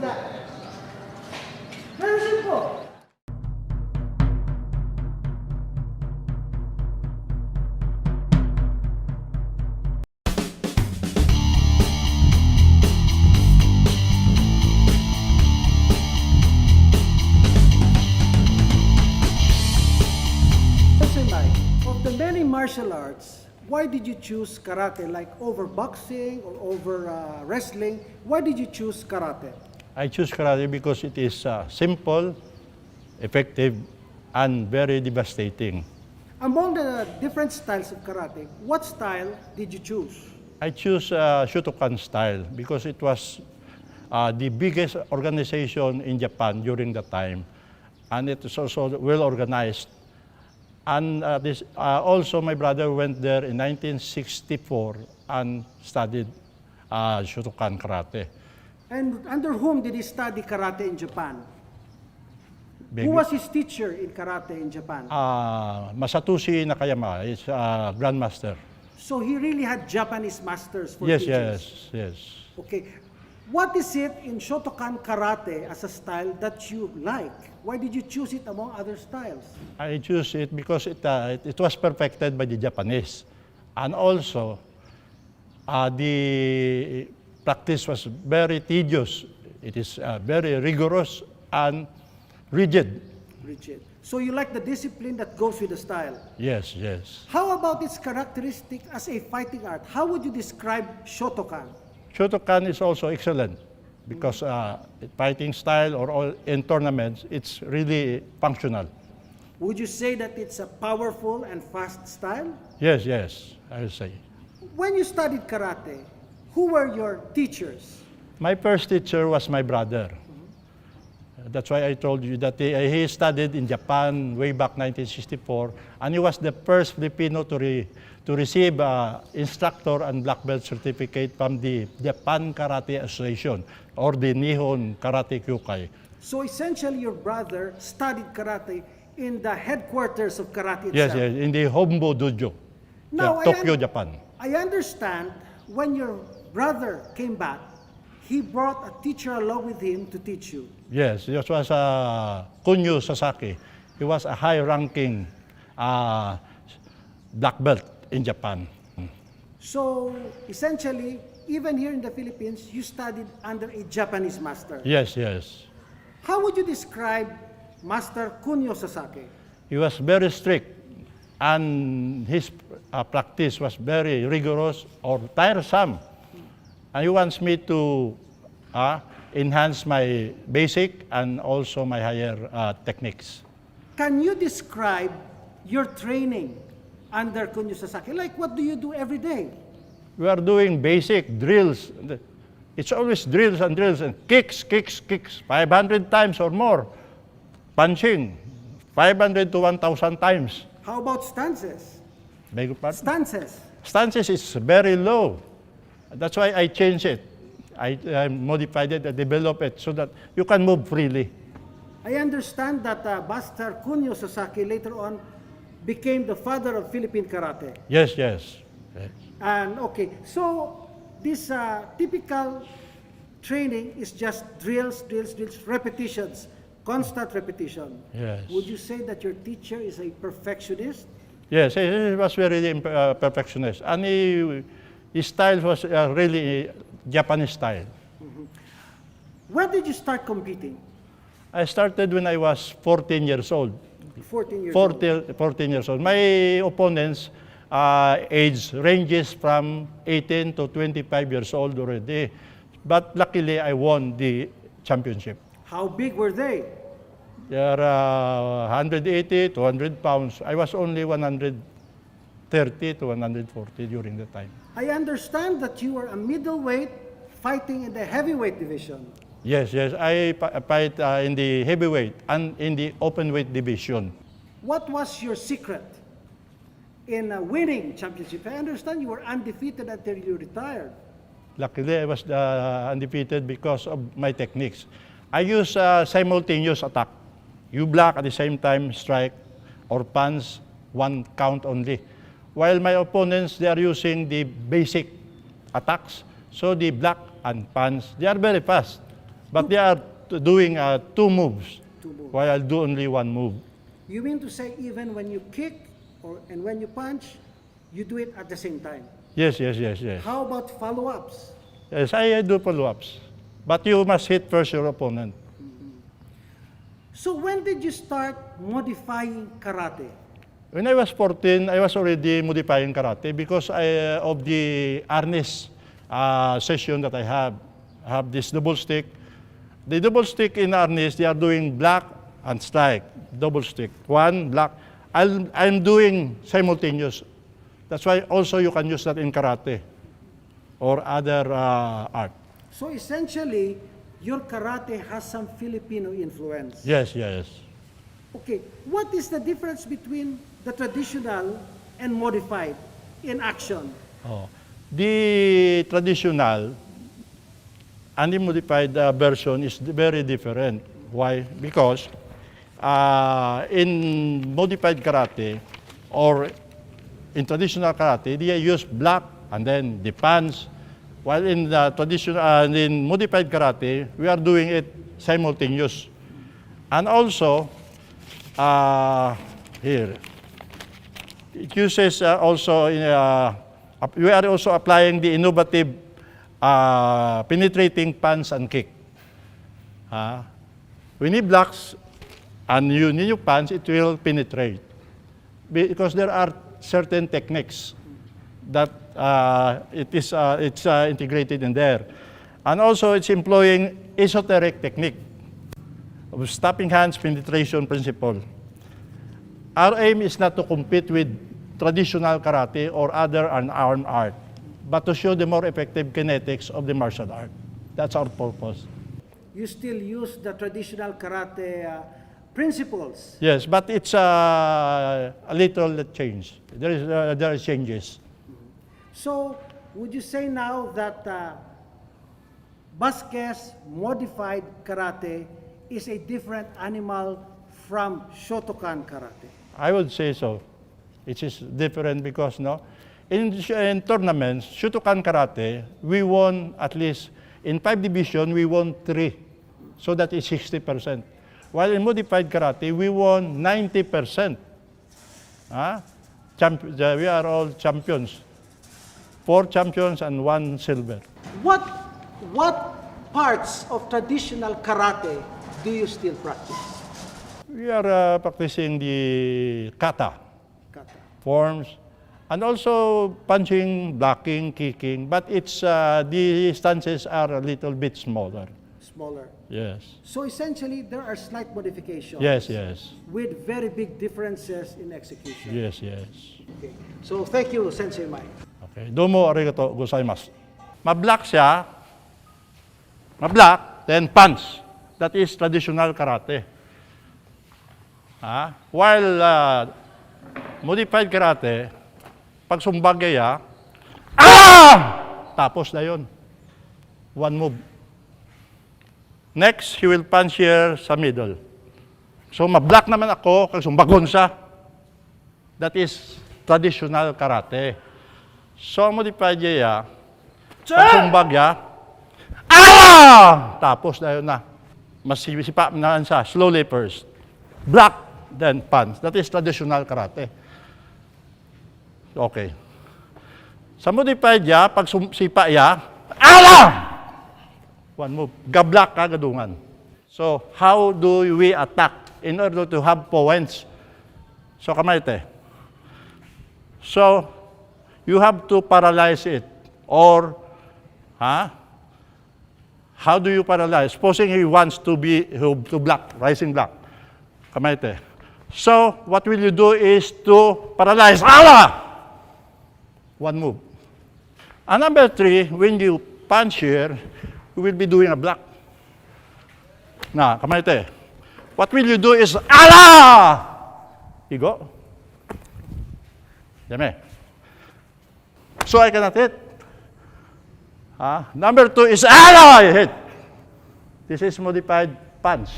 that? Very simple. Listen, Mike, of the many martial arts, why did you choose karate, like over boxing or over wrestling? Why did you choose karate? I choose karate because it is simple, effective, and very devastating. Among the different styles of karate, what style did you choose? I choose Shotokan style because it was the biggest organization in Japan during that time, and it is also well organized. And also my brother went there in 1964 and studied Shotokan karate. And under whom did he study karate in Japan? Who was his teacher in karate in Japan? Masatoshi Nakayama is Grandmaster. So he really had Japanese masters for Yes, teachers. yes. Okay. What is it in Shotokan karate as a style that you like? Why did you choose it among other styles? I choose it because it was perfected by the Japanese. And also, the practice was very tedious. It is very rigorous and rigid. Rigid. So you like the discipline that goes with the style? Yes, yes. How about its characteristic as a fighting art? How would you describe Shotokan? Shotokan is also excellent because fighting style or all in tournaments, it's really functional. Would you say that it's a powerful and fast style? Yes, yes, I will say. When you studied karate, who were your teachers? My first teacher was my brother. That's why I told you that he studied in Japan way back 1964, and he was the first Filipino to receive instructor and black belt certificate from the Japan Karate Association or the Nihon Karate Kyukai. So essentially your brother studied karate in the headquarters of karate Yes, itself. yes, in the Hombo Dojo, Now, Tokyo, Japan. I understand when your brother came back, he brought a teacher along with him to teach you. Yes, this was Kunio Sasaki. He was a high-ranking black belt in Japan. So essentially, even here in the Philippines, you studied under a Japanese master. Yes, yes. How would you describe Master Kunio Sasaki? He was very strict, and his practice was very rigorous or tiresome. And he wants me to enhance my basic and also my higher techniques. Can you describe your training under Kunio Sasaki? Like, what do you do every day? We are doing basic drills. It's always drills and kicks, 500 times or more. Punching, 500 to 1,000 times. How about stances? Beg your pardon? Stances. Stances is very low. That's why I changed it. I modified it, I developed it so that you can move freely. I understand that Master Kunio Sasaki later on became the father of Philippine karate. Yes, yes. Yes. And okay, so this typical training is just drills, repetitions, constant repetition. Yes. Would you say that your teacher is a perfectionist? Yes, he was very perfectionist. And his style was really Japanese style. When did you start competing? I started when I was 14 years old. 14 years old. 14 years old. My opponents' age ranges from 18 to 25 years old already. But luckily, I won the championship. How big were they? They are 180 to 100 pounds. I was only 130 to 140 during the time. I understand that you were a middleweight fighting in the heavyweight division. Yes, yes. I fight in the heavyweight and in the open weight division. What was your secret in winning championship? I understand you were undefeated until you retired. Luckily, I was undefeated because of my techniques. I use simultaneous attack. You block at the same time, strike, or punch, one count only. While my opponents, they are using the basic attacks. So the block and punch, they are very fast. But they are doing two moves, Two moves. while I'll do only one move. You mean to say even when you kick and when you punch, you do it at the same time? Yes, yes, yes, yes. How about follow-ups? Yes, I do follow-ups. But you must hit first your opponent. So when did you start modifying karate? When I was 14, I was already modifying karate because of the harness session that I have. I have this double stick. The double stick in harness, they are doing block and strike. Double stick. One, block. I'm doing simultaneous. That's why also you can use that in karate or other art. So essentially, your karate has some Filipino influence. Yes, yes. Okay, what is the difference between the traditional and modified in action? Oh. The traditional and the modified version is very different. Why? Because in modified karate or in traditional karate, they use block and then the punch. While in the traditional, in modified karate, we are doing it simultaneous. And also, here, it uses also, we are also applying the innovative penetrating punch and kick. When you blocks and you need your punch, it will penetrate. Because there are certain techniques that it's integrated in there. And also it's employing esoteric technique of stopping hands penetration principle. Our aim is not to compete with traditional karate or other unarmed art, but to show the more effective kinetics of the martial art. That's our purpose. You still use the traditional karate principles. Yes, but it's a little change. There are changes. So, would you say now that Vasquez modified karate is a different animal from Shotokan karate? I would say so. It is different because in tournaments, Shotokan karate, we won at least in 5 divisions, we won 3. So that is 60%. While in modified karate, we won 90%. We are all champions. 4 champions and 1 silver. What parts of traditional karate do you still practice? We are practicing the kata, forms, and also punching, blocking, kicking, but it's the stances are a little bit smaller. Smaller. Yes. So essentially, there are slight modifications. Yes, yes. With very big differences in execution. Yes, yes. Okay. So thank you, Sensei Mike. Okay. Domo arigato gozaimasu. Ma-block siya, ma-block, then punch. That is traditional karate. While modified karate, pag sumbagaya, tapos na yun. One move. Next, he will punch here sa middle. So, ma-block naman ako, kag sumbagon siya. That is traditional karate. So, modified niya, pag sumbagya, tapos na yun na. Mas sipa na siya, slowly first. Block, then punch. That is traditional karate. Okay. Sa modified niya, pag sipa niya, one move. Gablak ka, gadungan. So, how do we attack in order to have points? So, kamay te. So, you have to paralyze it. Or, how do you paralyze? Supposing he wants to block, rising block. Kamay te. So, what will you do is to paralyze. One move. And number 3, when you punch here, you will be doing a block. Kamay te. What will you do is, Igo. Deme. So I cannot hit. Number 2 is, I hit. This is modified punch.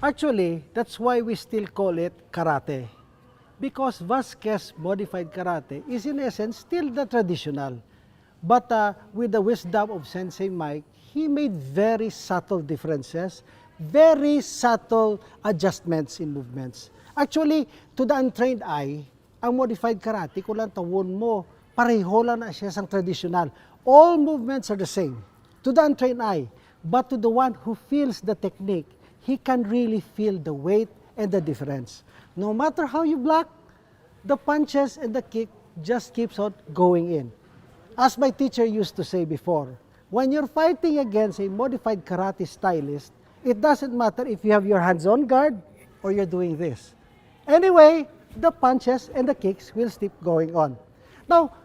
Actually, that's why we still call it karate. Because Vasquez modified karate is in essence still the traditional. But with the wisdom of Sensei Mike, he made very subtle differences, very subtle adjustments in movements. Actually, to the untrained eye, ang modified karate, kung lang tawon mo, pareho lang na siya sa traditional. All movements are the same to the untrained eye. But to the one who feels the technique, he can really feel the weight and the difference. No matter how you block, the punches and the kick just keeps on going in. As my teacher used to say before, when you're fighting against a modified karate stylist, it doesn't matter if you have your hands on guard or you're doing this. Anyway, the punches and the kicks will keep going on. Now,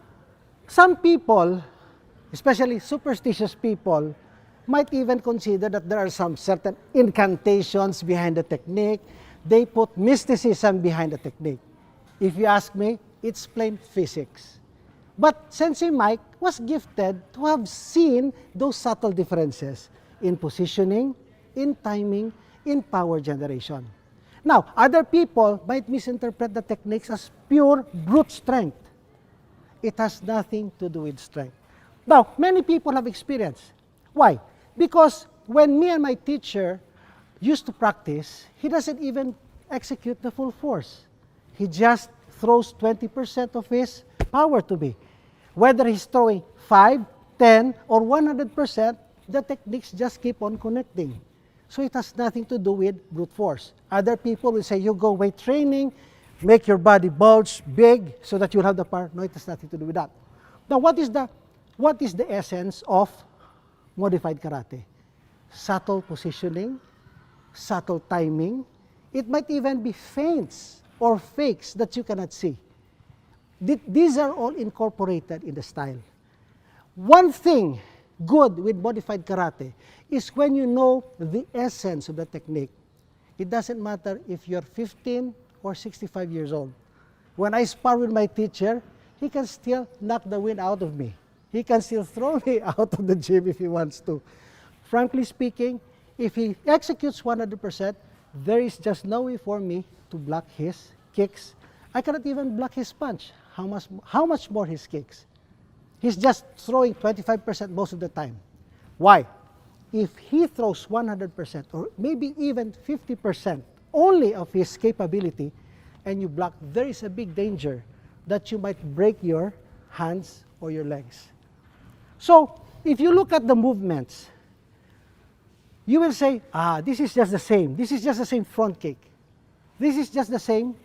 some people, especially superstitious people, might even consider that there are some certain incantations behind the technique. They put mysticism behind the technique. If you ask me, it's plain physics. But Sensei Mike was gifted to have seen those subtle differences in positioning, in timing, in power generation. Now, other people might misinterpret the techniques as pure brute strength. It has nothing to do with strength. Now, many people have experience. Why? Because when me and my teacher used to practice, he doesn't even execute the full force. He just throws 20% of his power to me. Whether he's throwing 5, 10, or 100%, the techniques just keep on connecting. So it has nothing to do with brute force. Other people will say, you go weight training, make your body bulge big so that you'll have the power. No, it has nothing to do with that. Now, what is the essence of modified karate? Subtle positioning, subtle timing. It might even be feints or fakes that you cannot see. These are all incorporated in the style. One thing good with modified karate is when you know the essence of the technique. It doesn't matter if you're 15 or 65 years old. When I spar with my teacher, he can still knock the wind out of me. He can still throw me out of the gym if he wants to. Frankly speaking, if he executes 100%, there is just no way for me to block his kicks. I cannot even block his punch. How much more his kicks? He's just throwing 25% most of the time. Why? If he throws 100% or maybe even 50% only of his capability and you block, there is a big danger that you might break your hands or your legs. So, if you look at the movements, you will say, this is just the same. This is just the same front kick. This is just the same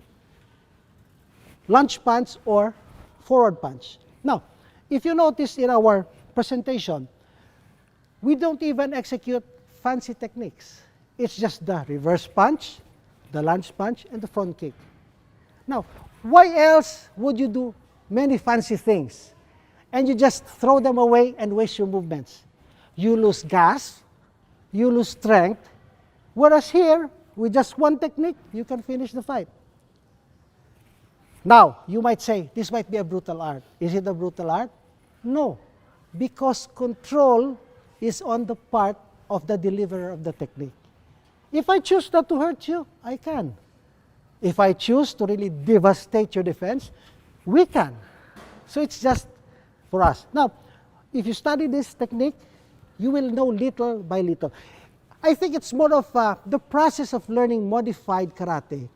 lunge punch or forward punch. Now, if you notice in our presentation, we don't even execute fancy techniques. It's just the reverse punch, the lunge punch, and the front kick. Now, why else would you do many fancy things and you just throw them away and waste your movements? You lose gas, you lose strength, whereas here, with just one technique, you can finish the fight. Now, you might say, this might be a brutal art. Is it a brutal art? No, because control is on the part of the deliverer of the technique. If I choose not to hurt you, I can. If I choose to really devastate your defense, we can. So it's just for us. Now, if you study this technique, you will know little by little. I think it's more of the process of learning modified karate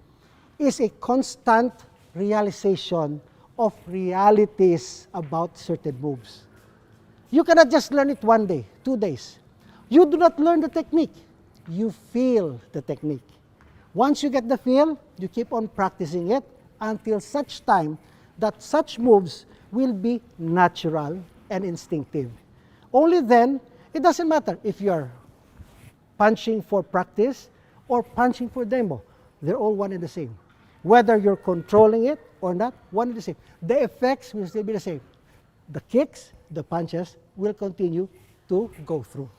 is a constant realization of realities about certain moves. You cannot just learn it 1 day, 2 days. You do not learn the technique. You feel the technique. Once you get the feel, you keep on practicing it until such time that such moves will be natural and instinctive. Only then, it doesn't matter if you're punching for practice or punching for demo. They're all one and the same. Whether you're controlling it or not, one and the same. The effects will still be the same. The kicks, the punches will continue to go through.